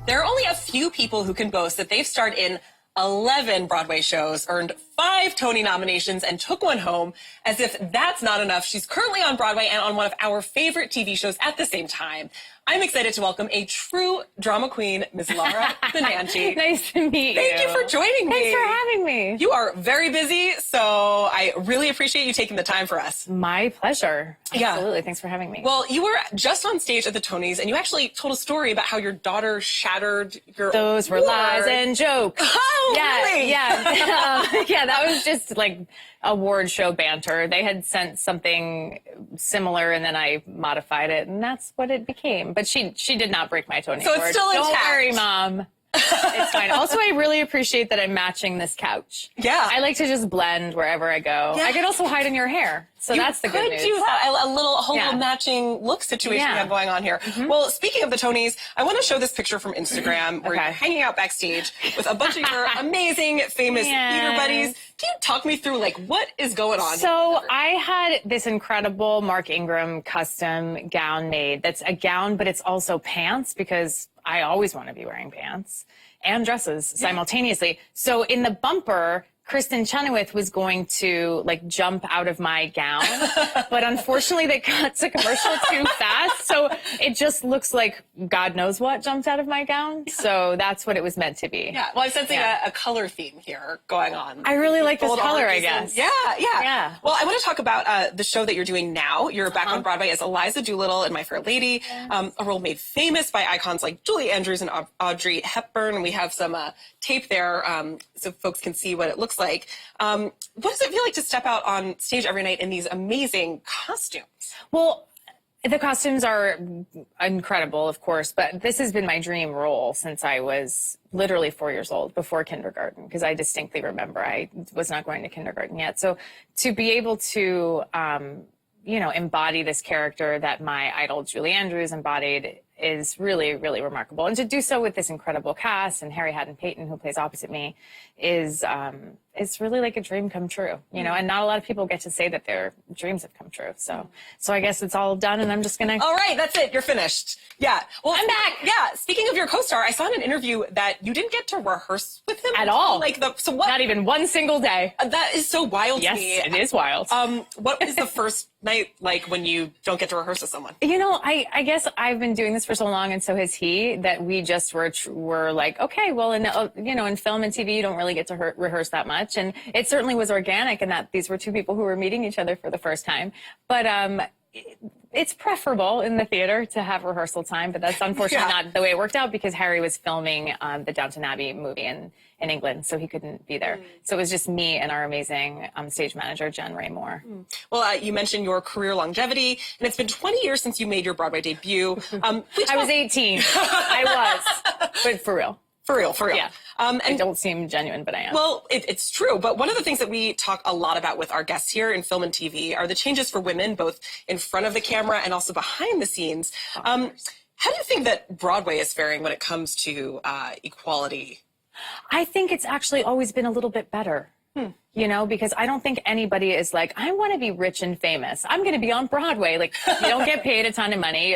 There are only a few people who can boast that they've starred in 11 Broadway shows, earned 5 Tony nominations, and took one home. As if that's not enough, she's currently on Broadway and on one of our favorite TV shows at the same time. I'm excited to welcome a true drama queen, Ms. Laura Benanti. Nice to meet you. Thank you for joining me. Thanks for having me. You are very busy, so I really appreciate you taking the time for us. My pleasure. Yeah. Absolutely. Thanks for having me. Well, you were just on stage at the Tonys, and you actually told a story about how your daughter shattered your Those were award. lies and jokes. Oh, yeah, really? Yeah. Yeah, that was just like award show banter. They had sent something similar, and then I modified it, and that's what it became. But she did not break my Tony So award. it's still intact. Don't worry, Mom. It's fine. Also, I really appreciate that I'm matching this couch. Yeah. I like to just blend wherever I go. Yeah. I could also hide in your hair. So that's the good news. You could do that. A whole Yeah. little matching look situation Yeah. we have going on here. Well, speaking of the Tonys, I want to show this picture from Instagram where Okay. you're hanging out backstage with a bunch of your amazing, famous theater buddies. Can you talk me through, like, what is going on So here? I had this incredible Mark Ingram custom gown made. That's a gown, but it's also pants because I always want to be wearing pants and dresses simultaneously. So in the bumper, Kristen Chenoweth was going to like jump out of my gown, but unfortunately they cut to commercial too fast. So it just looks like God knows what jumped out of my gown. So that's what it was meant to be. Yeah, well, I'm sensing a color theme here going on. I really like this Bold color, I oranges guess. and- Yeah. Well, I want to talk about the show that you're doing now. You're back on Broadway as Eliza Doolittle in My Fair Lady, a role made famous by icons like Julie Andrews and Audrey Hepburn. We have some tape there so folks can see what it looks like. What does it feel like to step out on stage every night in these amazing costumes? Well, the costumes are incredible, of course, but this has been my dream role since I was literally 4 years old, before kindergarten, because I distinctly remember I was not going to kindergarten yet. So to be able to, embody this character that my idol Julie Andrews embodied is really, really remarkable. And to do so with this incredible cast and Harry Haddon Payton, who plays opposite me, is it's really like a dream come true, and not a lot of people get to say that their dreams have come true. So I guess it's all done, and I'm just gonna. All right, that's it. You're finished. Yeah. Well, I'm back. Yeah. Speaking of your co-star, I saw in an interview that you didn't get to rehearse with him At all. So what? Not even one single day. That is so wild to Yes, me. it is wild. What is the first night like when you don't get to rehearse with someone? I guess I've been doing this for so long, and so has he, that we just were like, okay, well, in film and TV, you don't really get to rehearse that much. And it certainly was organic in that these were two people who were meeting each other for the first time. But it's preferable in the theater to have rehearsal time, but that's unfortunately not the way it worked out because Harry was filming the Downton Abbey movie in England, so he couldn't be there. So it was just me and our amazing stage manager, Jen Ray Moore. Well, you mentioned your career longevity, and it's been 20 years since you made your Broadway debut. I was 18. I was, but for real. For real. Yeah. I don't seem genuine, but I am. Well, it's true. But one of the things that we talk a lot about with our guests here in film and TV are the changes for women, both in front of the camera and also behind the scenes. How do you think that Broadway is faring when it comes to equality? I think it's actually always been a little bit better. Because I don't think anybody is like, I want to be rich and famous. I'm going to be on Broadway. Like, you don't get paid a ton of money.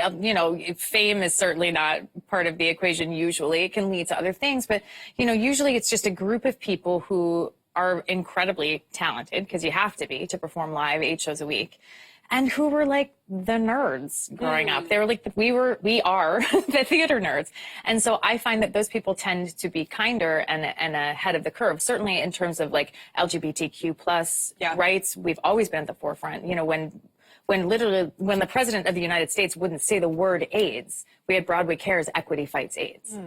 Fame is certainly not part of the equation usually. It can lead to other things. But, usually it's just a group of people who are incredibly talented, because you have to be to perform live 8 shows a week, and who were like the nerds growing up. They were like, we are the theater nerds. And so I find that those people tend to be kinder and ahead of the curve, certainly in terms of like LGBTQ plus rights. We've always been at the forefront. When the president of the United States wouldn't say the word AIDS, we had Broadway Cares, Equity Fights AIDS.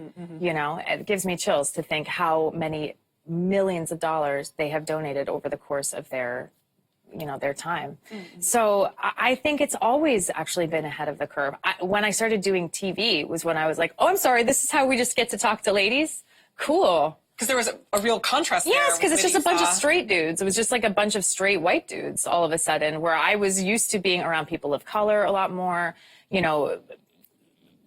It gives me chills to think how many millions of dollars they have donated over the course of their time. So I think it's always actually been ahead of the curve. When I started doing TV was when I was like, oh, I'm sorry, this is how we just get to talk to ladies? Cool. Because there was a real contrast there. Yes, because it's just a bunch of straight dudes. It was just like a bunch of straight white dudes all of a sudden, where I was used to being around people of color a lot more,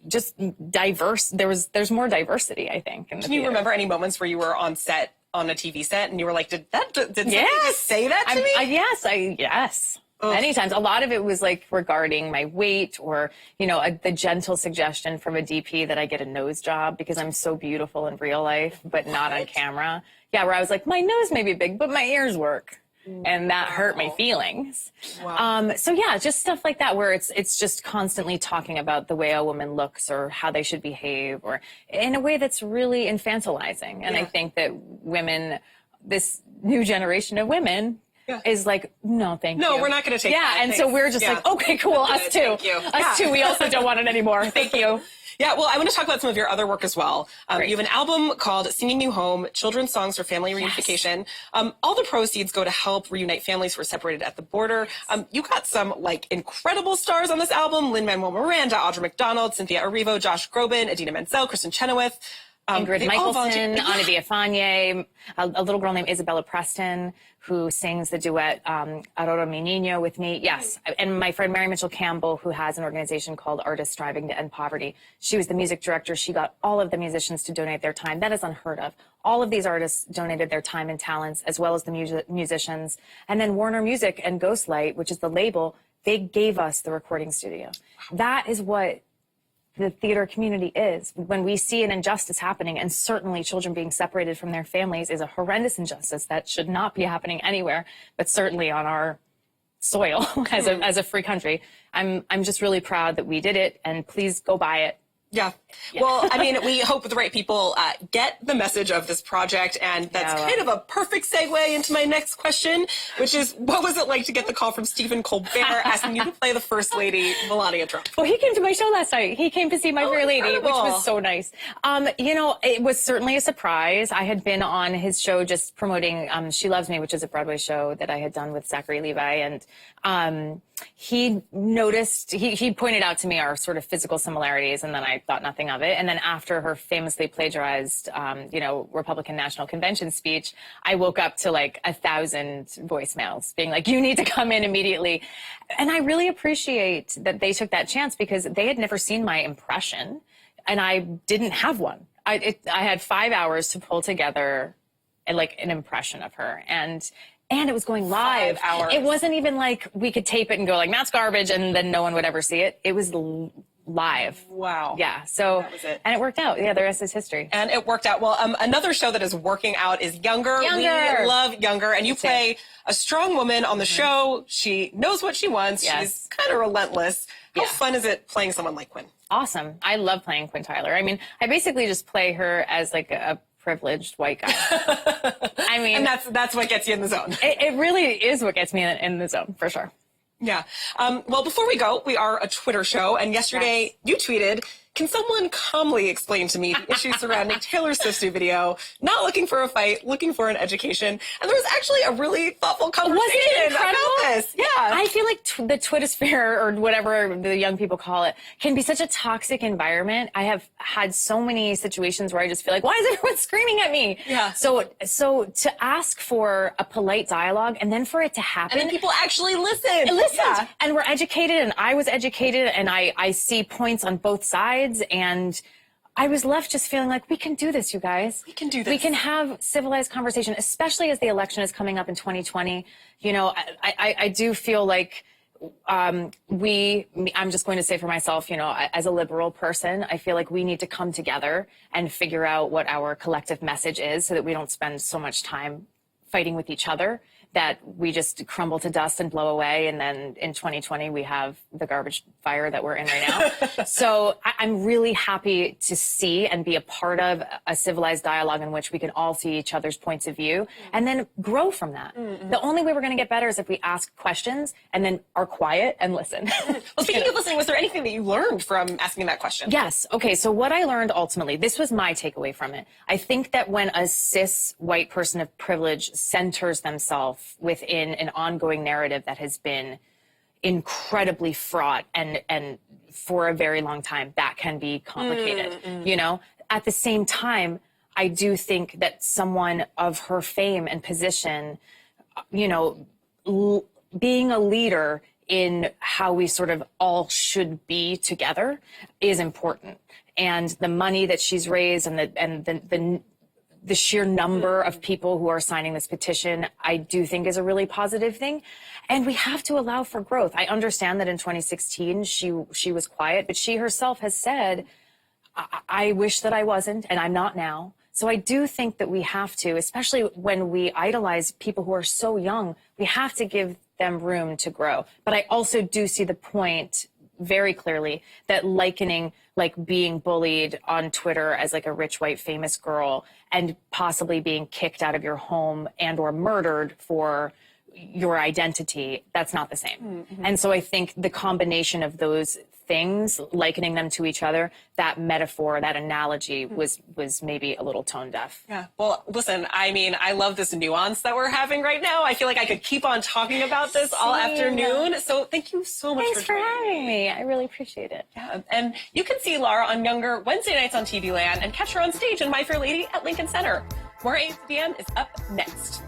just diverse. There's more diversity, I think. Can you remember any moments where you were on set, on a TV set, and you were like, did somebody just say that to me? Yes. Many times. A lot of it was like regarding my weight or, you know, the gentle suggestion from a DP that I get a nose job because I'm so beautiful in real life, but not on camera. Yeah, where I was like, my nose may be big, but my ears work. And that hurt my feelings. Wow. So yeah, just stuff like that where it's just constantly talking about the way a woman looks or how they should behave or in a way that's really infantilizing. And I think that women, this new generation of women is like, no, thank you. No, we're not going to take that. And so we're just like, okay, cool, us too. Thank you. Us too, we also don't want it anymore. Thank you. Yeah, well, I want to talk about some of your other work as well. You have an album called Singing You Home, Children's Songs for Family Reunification. All the proceeds go to help reunite families who are separated at the border. You got some, like, incredible stars on this album. Lin-Manuel Miranda, Audra McDonald, Cynthia Erivo, Josh Groban, Idina Menzel, Kristen Chenoweth. Ingrid Michaelson, Ana Villafañe, a little girl named Isabella Preston, who sings the duet Aurora Mi Niño with me. Yes. And my friend Mary Mitchell Campbell, who has an organization called Artists Striving to End Poverty. She was the music director. She got all of the musicians to donate their time. That is unheard of. All of these artists donated their time and talents, as well as the musicians. And then Warner Music and Ghostlight, which is the label, they gave us the recording studio. That is what the theater community is. When we see an injustice happening, and certainly children being separated from their families is a horrendous injustice that should not be happening anywhere, but certainly on our soil as a free country. I'm just really proud that we did it, and please go buy it. Yeah. Well, I mean, we hope the right people get the message of this project. And that's kind of a perfect segue into my next question, which is, what was it like to get the call from Stephen Colbert asking you to play the First Lady, Melania Trump? Well, he came to my show last night. He came to see My Fair Lady, which was so nice. You know, it was certainly a surprise. I had been on his show just promoting She Loves Me, which is a Broadway show that I had done with Zachary Levi. And he noticed, he pointed out to me our sort of physical similarities, and then I thought nothing of it. And then after her famously plagiarized, you know, Republican National Convention speech, I woke up to like 1,000 voicemails being like, you need to come in immediately. And I really appreciate that they took that chance because they had never seen my impression and I didn't have one. I had 5 hours to pull together like an impression of her. And it was going live. 5 hours. It wasn't even like we could tape it and go like, that's garbage, and then no one would ever see it. It was live. Wow. Yeah. So, that was it. And it worked out. Yeah, the rest is history. And it worked out. Well, another show that is working out is Younger. We love Younger. And you play a strong woman on the show. She knows what she wants. Yes. She's kind of relentless. How fun is it playing someone like Quinn? Awesome. I love playing Quinn Tyler. I mean, I basically just play her as like a privileged white guy. I mean, and that's what gets you in the zone. It really is what gets me in the zone, for sure. Yeah. Well, before we go, we are a Twitter show, and yesterday you tweeted, can someone calmly explain to me the issues surrounding Taylor Swift's new video? Not looking for a fight, looking for an education. And there was actually a really thoughtful conversation about this. Yeah. I feel like the Twittersphere, or whatever the young people call it, can be such a toxic environment. I have had so many situations where I just feel like, why is everyone screaming at me? Yeah. So to ask for a polite dialogue and then for it to happen. And then people actually listened. Yeah. And we're educated, and I was educated, and I see points on both sides. And I was left just feeling like, we can do this, you guys. We can do this. We can have civilized conversation, especially as the election is coming up in 2020. You know, I do feel like I'm just going to say for myself, you know, as a liberal person, I feel like we need to come together and figure out what our collective message is so that we don't spend so much time fighting with each other, that we just crumble to dust and blow away. And then in 2020, we have the garbage fire that we're in right now. So I'm really happy to see and be a part of a civilized dialogue in which we can all see each other's points of view and then grow from that. The only way we're going to get better is if we ask questions and then are quiet and listen. Well, speaking of listening, was there anything that you learned from asking that question? Yes. Okay. So what I learned ultimately, this was my takeaway from it. I think that when a cis white person of privilege centers themselves within an ongoing narrative that has been incredibly fraught and for a very long time, that can be complicated, you know? At the same time, I do think that someone of her fame and position, you know, being a leader in how we sort of all should be together is important. And the money that she's raised and the sheer number of people who are signing this petition, I do think is a really positive thing. And we have to allow for growth. I understand that in 2016, she was quiet, but she herself has said, I wish that I wasn't, and I'm not now. So I do think that we have to, especially when we idolize people who are so young, we have to give them room to grow. But I also do see the point very clearly that likening like being bullied on Twitter as like a rich white famous girl and possibly being kicked out of your home and or murdered for your identity, that's not the same. Mm-hmm. And so I think the combination of those things, likening them to each other, that metaphor, that analogy was maybe a little tone deaf. Yeah. Well, listen, I mean, I love this nuance that we're having right now. I feel like I could keep on talking about this all afternoon. So thank you so much Thanks for having me. I really appreciate it. Yeah. And you can see Lara on Younger Wednesday nights on TV Land and catch her on stage in My Fair Lady at Lincoln Center. More AMCDM is up next.